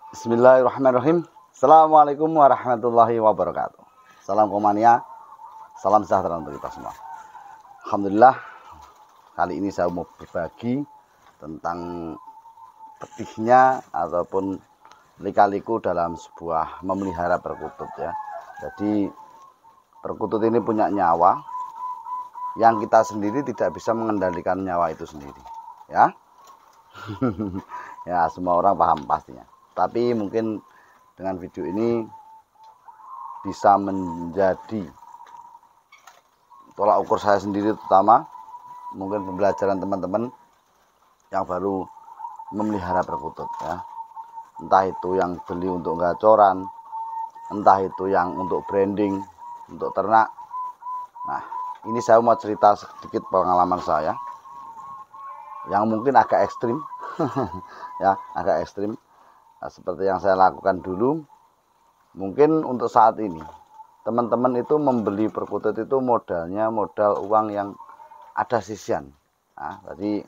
Bismillahirrahmanirrahim. Assalamualaikum warahmatullahi wabarakatuh. Salam komania, salam sejahtera untuk kita semua. Alhamdulillah, kali ini saya mau berbagi tentang pedihnya ataupun lika-liku dalam sebuah memelihara perkutut ya. Jadi perkutut ini punya nyawa yang kita sendiri tidak bisa mengendalikan nyawa itu sendiri ya. Ya, semua orang paham pastinya. Tapi mungkin dengan video ini bisa menjadi tolak ukur saya sendiri, terutama mungkin pembelajaran teman-teman yang baru memelihara perkutut ya. Entah itu yang beli untuk gacoran, entah itu yang untuk branding, untuk ternak. Nah, ini saya mau cerita sedikit pengalaman saya yang mungkin agak ekstrim. Ya, agak ekstrim. Nah, seperti yang saya lakukan dulu, mungkin untuk saat ini teman-teman itu membeli perkutut itu modalnya modal uang yang ada sisian. Nah, jadi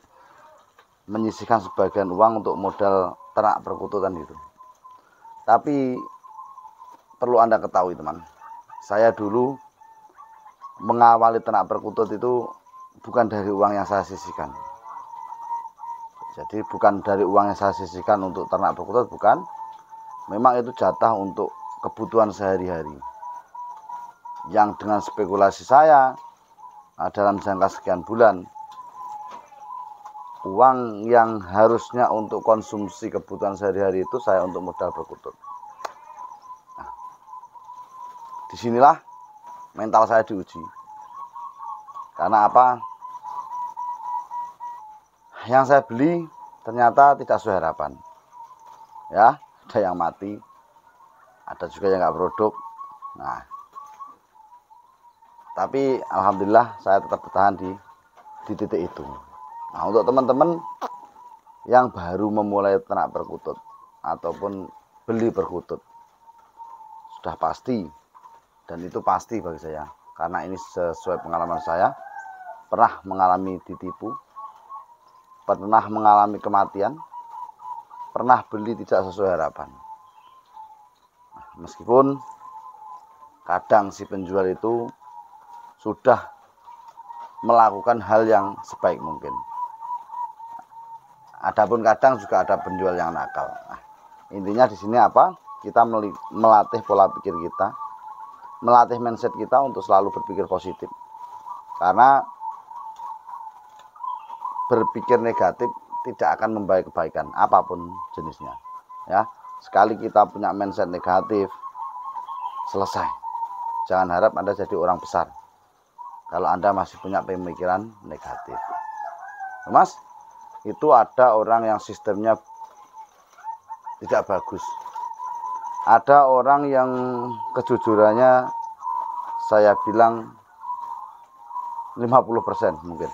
menyisihkan sebagian uang untuk modal ternak perkututan itu. Tapi perlu Anda ketahui teman, saya dulu mengawali ternak perkutut itu bukan dari uang yang saya sisihkan. Jadi bukan dari uang yang saya sisihkan untuk ternak perkutut, bukan. Memang itu jatah untuk kebutuhan sehari-hari. Yang dengan spekulasi saya dalam jangka sekian bulan, uang yang harusnya untuk konsumsi kebutuhan sehari-hari itu saya untuk modal perkutut. Nah, disinilah mental saya diuji. Karena apa? Yang saya beli ternyata tidak sesuai harapan. Ya, ada yang mati, ada juga yang nggak produk. Nah, tapi alhamdulillah saya tetap bertahan di titik itu. Nah, untuk teman-teman yang baru memulai ternak perkutut ataupun beli perkutut, sudah pasti, dan itu pasti bagi saya, karena ini sesuai pengalaman saya, pernah mengalami ditipu, pernah mengalami kematian, pernah beli tidak sesuai harapan. Nah, meskipun kadang si penjual itu sudah melakukan hal yang sebaik mungkin, adapun kadang juga ada penjual yang nakal. Nah, intinya di sini apa? Kita melatih pola pikir kita, melatih mindset kita untuk selalu berpikir positif. Karena berpikir negatif tidak akan membawa kebaikan apapun jenisnya. Ya, sekali kita punya mindset negatif, selesai. Jangan harap Anda jadi orang besar kalau Anda masih punya pemikiran negatif. Mas, itu ada orang yang sistemnya tidak bagus. Ada orang yang kejujurannya saya bilang 50% mungkin.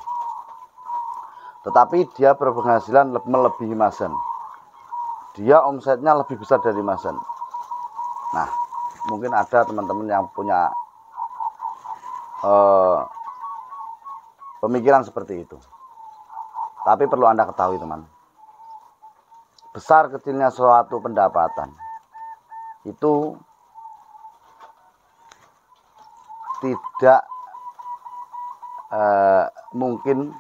Tetapi dia berpenghasilan melebihi Masen. Dia omsetnya lebih besar dari Masen. Nah, mungkin ada teman-teman yang punya pemikiran seperti itu. Tapi perlu Anda ketahui teman, besar kecilnya suatu pendapatan itu tidak mungkin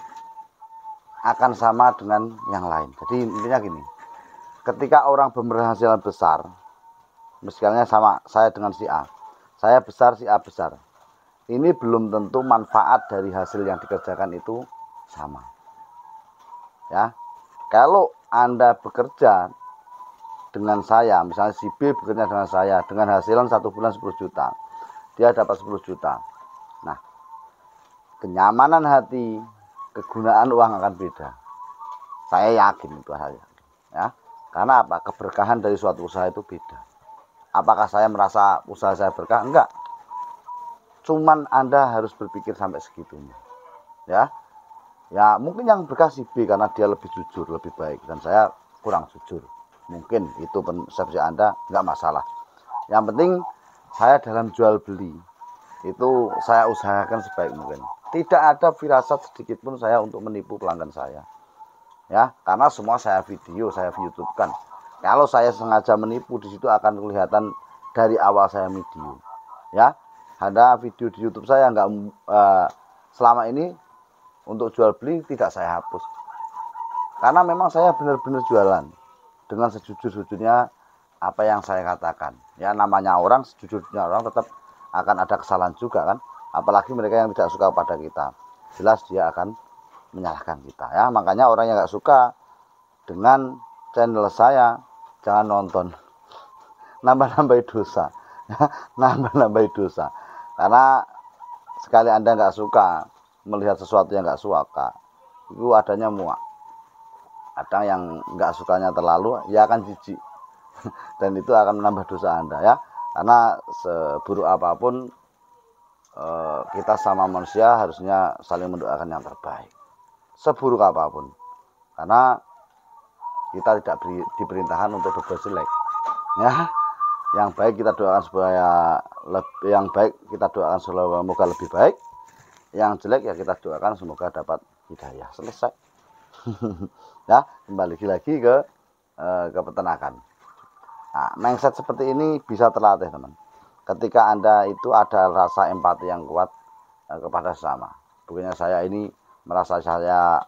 akan sama dengan yang lain. Jadi intinya gini, ketika orang berpenghasilan besar, misalnya sama saya dengan si A, saya besar, si A besar, ini belum tentu manfaat dari hasil yang dikerjakan itu sama. Ya, kalau Anda bekerja dengan saya, misalnya si B bekerja dengan saya, dengan hasilan 1 bulan 10 juta, dia dapat 10 juta. Nah, kenyamanan hati, kegunaan uang akan beda. Saya yakin itu hal ya. Karena apa? Keberkahan dari suatu usaha itu beda. Apakah saya merasa usaha saya berkah? Enggak. Cuman Anda harus berpikir sampai segitunya. Ya. Ya, mungkin yang berkah si B karena dia lebih jujur, lebih baik, dan saya kurang jujur. Mungkin itu persepsi Anda, enggak masalah. Yang penting saya dalam jual beli itu saya usahakan sebaik mungkin. Tidak ada firasat sedikit pun saya untuk menipu pelanggan saya. Ya, karena semua saya video, saya YouTube-kan. Kalau saya sengaja menipu, di situ akan kelihatan dari awal saya video. Ya, ada video di YouTube saya nggak selama ini untuk jual beli tidak saya hapus. Karena memang saya benar-benar jualan dengan sejujur-jujurnya apa yang saya katakan. Ya, namanya orang, sejujurnya orang tetap akan ada kesalahan juga kan. Apalagi mereka yang tidak suka pada kita. Jelas dia akan menyalahkan kita ya. Makanya orang yang nggak suka dengan channel saya jangan nonton. Nambah-nambah dosa. Nambah-nambah dosa. Karena sekali Anda nggak suka melihat sesuatu yang nggak suka, itu adanya muak. Ada yang nggak sukanya terlalu, ya akan jijik. Dan itu akan menambah dosa Anda ya. Karena seburuk apapun kita sama manusia harusnya saling mendoakan yang terbaik. Seburuk apapun. Karena kita tidak diperintahkan untuk berbuat jelek. Ya. Yang baik kita doakan supaya semoga lebih baik. Yang jelek ya kita doakan semoga dapat hidayah. Selesai. Ya, kembali lagi ke peternakan. Nah, mindset seperti ini bisa terlatih, teman. Ketika Anda itu ada rasa empati yang kuat kepada sesama. Bukannya saya ini merasa saya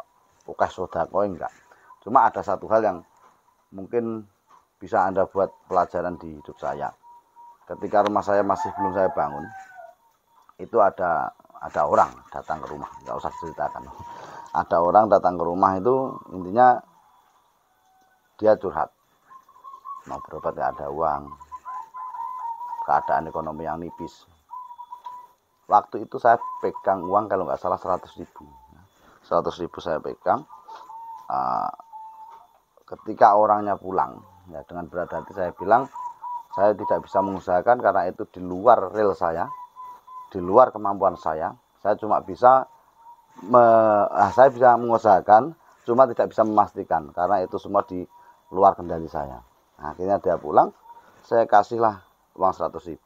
ukes sodako, enggak. Cuma ada satu hal yang mungkin bisa Anda buat pelajaran di hidup saya. Ketika rumah saya masih belum saya bangun, itu ada orang datang ke rumah, nggak usah diceritakan. Ada orang datang ke rumah itu intinya dia curhat, mau berobat nggak ada uang, keadaan ekonomi yang nipis. Waktu itu saya pegang uang kalau nggak salah 100.000. 100.000 saya pegang. Ketika orangnya pulang, ya dengan berat hati saya bilang saya tidak bisa mengusahakan karena itu di luar real saya, di luar kemampuan saya. Saya cuma bisa saya bisa mengusahakan, cuma tidak bisa memastikan karena itu semua di luar kendali saya. Nah, akhirnya dia pulang, saya kasihlah uang 100.000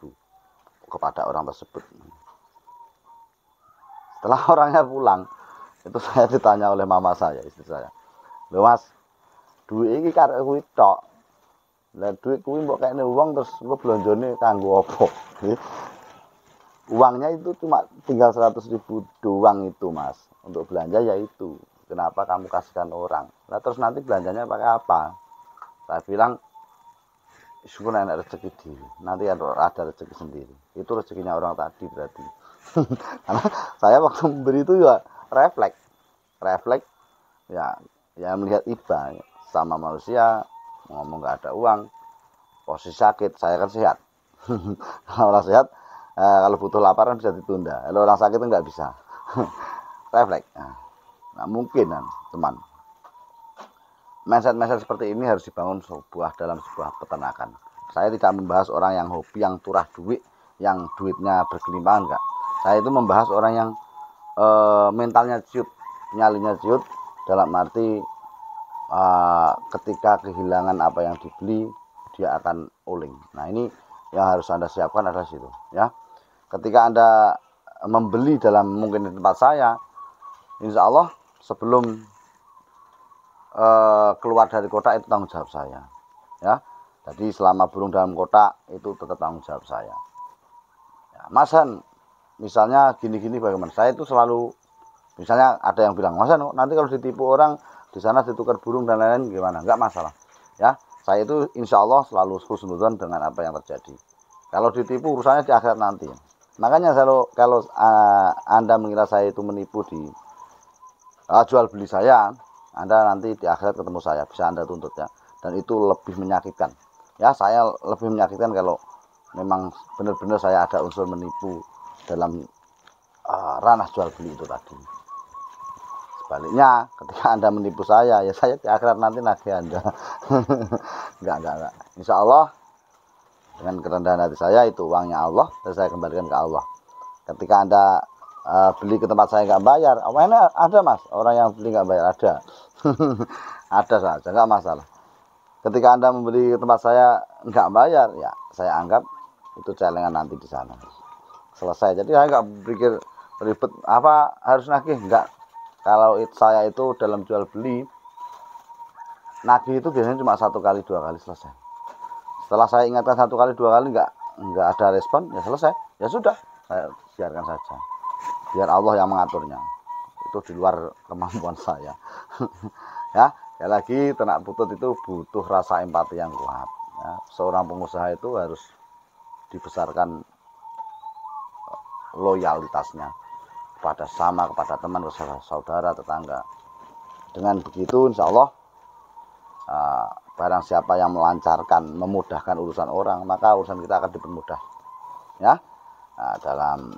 kepada orang tersebut. Setelah orangnya pulang, itu saya ditanya oleh mama saya, istri saya, "Loh Mas, duit ini karek kuwi tok. Lah duit kuwi mbok kene uang terus engko blonjone kanggo apa?" Uangnya itu cuma tinggal 100.000 doang itu, Mas. Untuk belanja ya itu. Kenapa kamu kasihkan orang? Nah, terus nanti belanjanya pakai apa? Saya bilang, syukur enak rezeki diri. Nanti ada rezeki sendiri. Itu rezekinya orang tadi berarti. Karena saya waktu memberi itu ya refleks ya melihat iba sama manusia, ngomong nggak ada uang, posisi sakit, saya kan sehat. Kalau orang sehat, kalau butuh laparan bisa ditunda. Kalau orang sakit itu nggak bisa. Refleks. Nah, mungkin teman. Mindset seperti ini harus dibangun dalam sebuah peternakan. Saya tidak membahas orang yang hobi, yang turah duit, yang duitnya berkelimpahan, enggak. Saya itu membahas orang yang mentalnya ciut, nyalinya ciut, dalam arti ketika kehilangan apa yang dibeli, dia akan oling. Nah, ini yang harus Anda siapkan adalah situ, ya. Ketika Anda membeli dalam mungkin di tempat saya, insya Allah sebelum keluar dari kotak itu tanggung jawab saya, ya. Jadi selama burung dalam kotak itu tetap tanggung jawab saya. Ya, Mas Han, misalnya gini-gini bagaimana? Saya itu selalu, misalnya ada yang bilang, Mas Han, nanti kalau ditipu orang di sana ditukar burung dan lain-lain gimana? Enggak masalah, ya. Saya itu insya Allah selalu husnudzon dengan apa yang terjadi. Kalau ditipu urusannya di akhirat nanti. Makanya kalau Anda mengira saya itu menipu di jual beli saya, Anda nanti di akhirat ketemu saya, bisa Anda tuntut ya. Dan itu lebih menyakitkan. Ya, saya lebih menyakitkan kalau memang benar-benar saya ada unsur menipu dalam ranah jual beli itu tadi. Sebaliknya, ketika Anda menipu saya, ya saya di akhirat nanti nagih Anda. Enggak. Insya Allah dengan kerendahan hati saya itu uangnya Allah dan saya kembalikan ke Allah. Ketika Anda beli ke tempat saya nggak bayar, awalnya ada Mas, orang yang beli nggak bayar ada. Ada saja, nggak masalah. Ketika Anda membeli ke tempat saya nggak bayar, ya saya anggap itu celengan nanti di sana. Selesai. Jadi saya nggak berpikir ribet apa harus nagih, nggak. Kalau saya itu dalam jual beli nagih itu biasanya cuma 1 kali 2 kali selesai. Setelah saya ingatkan 1 kali 2 kali nggak ada respon, ya selesai, ya sudah, saya biarkan saja, biar Allah yang mengaturnya, itu di luar kemampuan saya. Ya, sekali lagi ternak butut itu butuh rasa empati yang kuat. Ya, seorang pengusaha itu harus dibesarkan loyalitasnya kepada teman, saudara, tetangga. Dengan begitu insya Allah barang siapa yang melancarkan, memudahkan urusan orang, maka urusan kita akan dipermudah. Ya, dalam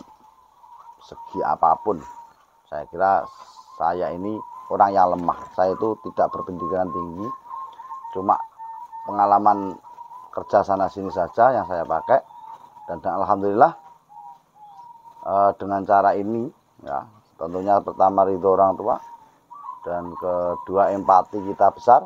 segi apapun, saya kira saya ini orang yang lemah. Saya itu tidak berpendidikan tinggi, cuma pengalaman kerja sana sini saja yang saya pakai, dan alhamdulillah dengan cara ini, ya tentunya pertama ridho orang tua, dan kedua empati kita besar,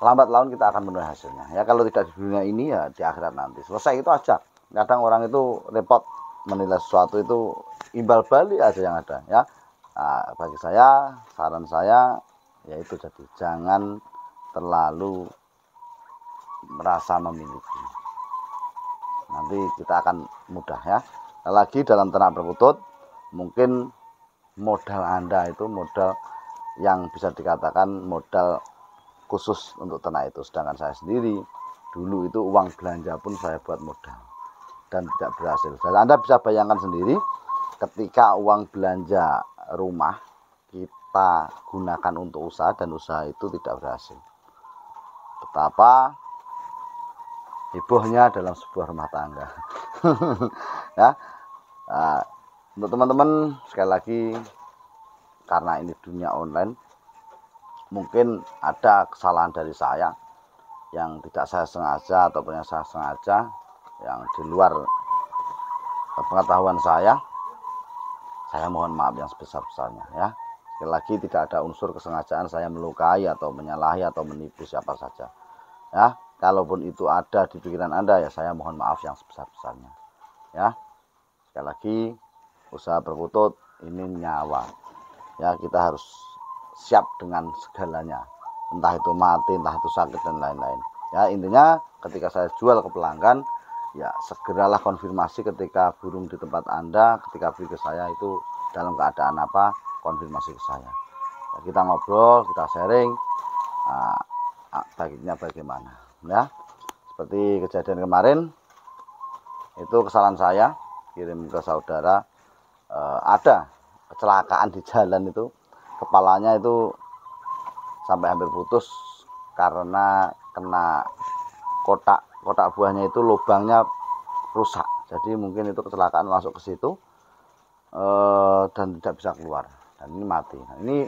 lambat laun kita akan menuai hasilnya. Ya kalau tidak di dunia ini ya di akhirat nanti. Selesai itu aja. Kadang orang itu repot menilai sesuatu itu imbal balik aja yang ada. Ya, bagi saya, saran saya yaitu jadi jangan terlalu merasa memiliki. Nanti kita akan mudah ya. Lagi dalam ternak berbutut, mungkin modal Anda itu modal yang bisa dikatakan modal khusus untuk ternak itu. Sedangkan saya sendiri dulu itu uang belanja pun saya buat modal dan tidak berhasil. Dan Anda bisa bayangkan sendiri ketika uang belanja rumah kita gunakan untuk usaha dan usaha itu tidak berhasil, betapa hebohnya dalam sebuah rumah tangga. Ya, untuk teman-teman sekali lagi, karena ini dunia online, mungkin ada kesalahan dari saya yang tidak saya sengaja ataupun yang saya sengaja, yang di luar pengetahuan saya mohon maaf yang sebesar-besarnya ya. Sekali lagi tidak ada unsur kesengajaan saya melukai atau menyalahi atau menipu siapa saja ya. Kalaupun itu ada di pikiran Anda, ya saya mohon maaf yang sebesar-besarnya ya. Sekali lagi, usaha berbutut ini nyawa ya, kita harus siap dengan segalanya, entah itu mati, entah itu sakit dan lain-lain ya. Intinya ketika saya jual ke pelanggan, ya segeralah konfirmasi ketika burung di tempat Anda, ketika beli ke saya itu dalam keadaan apa, konfirmasi ke saya ya, kita ngobrol, kita sharing baiknya bagaimana ya. Seperti kejadian kemarin itu, kesalahan saya kirim ke saudara, ada kecelakaan di jalan itu, kepalanya itu sampai hampir putus karena kena kotak buahnya itu, lubangnya rusak. Jadi mungkin itu kecelakaan masuk ke situ dan tidak bisa keluar, dan ini mati. Nah, ini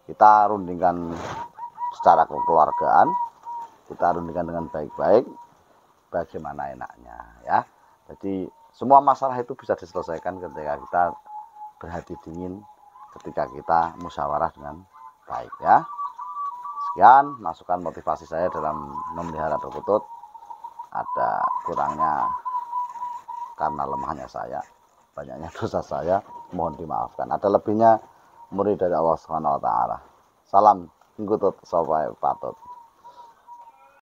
kita rundingkan secara kekeluargaan, kita rundingkan dengan baik-baik bagaimana enaknya ya. Jadi semua masalah itu bisa diselesaikan ketika kita berhati dingin, ketika kita musyawarah dengan baik ya. Sekian masukan motivasi saya dalam memelihara berbutut. Ada kurangnya karena lemahnya saya, banyaknya dosa saya, mohon dimaafkan. Ada lebihnya murid dari Allah Subhanahu wa taala. Salam ngutut sopai patut.